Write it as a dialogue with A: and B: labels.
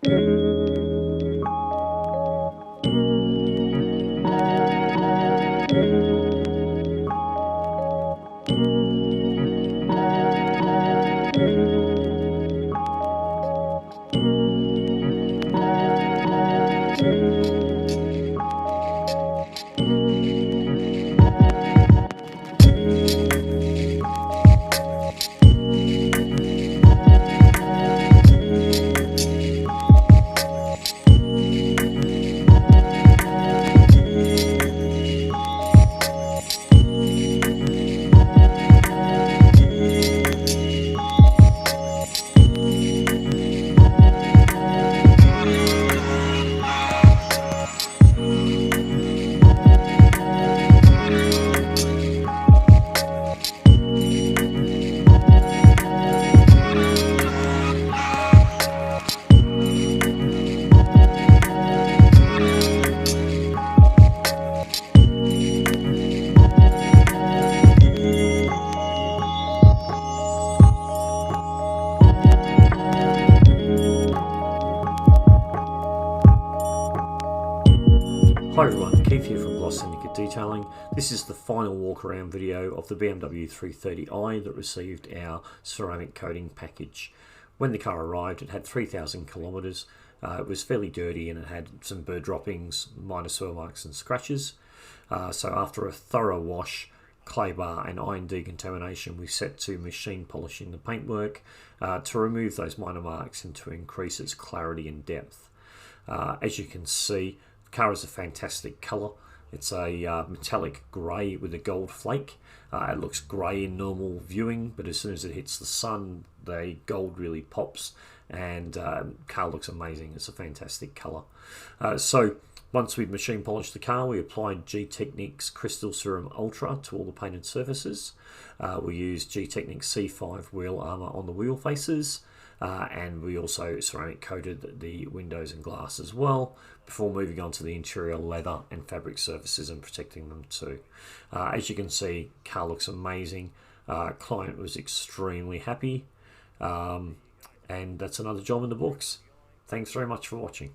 A: Hi everyone, Keith here from Syndicate Detailing. This is the final walk around video of the BMW 330i that received our ceramic coating package. When the car arrived, it had 3,000 kilometres. It was fairly dirty and it had some bird droppings, minor swirl marks and scratches. So after a thorough wash, clay bar and iron decontamination, we set to machine polishing the paintwork to remove those minor marks and to increase its clarity and depth. As you can see, the car is a fantastic colour. It's a metallic grey with a gold flake. It looks grey in normal viewing, but as soon as it hits the sun, the gold really pops, and car looks amazing. It's a fantastic colour. So once we'd machine polished the car, we applied G-Technics Crystal Serum Ultra to all the painted surfaces. We used G-Technics C5 wheel armour on the wheel faces. And we also ceramic coated the windows and glass as well before moving on to the interior leather and fabric surfaces and protecting them too. As you can see, car looks amazing. Client was extremely happy, and that's another job in the books. Thanks very much for watching.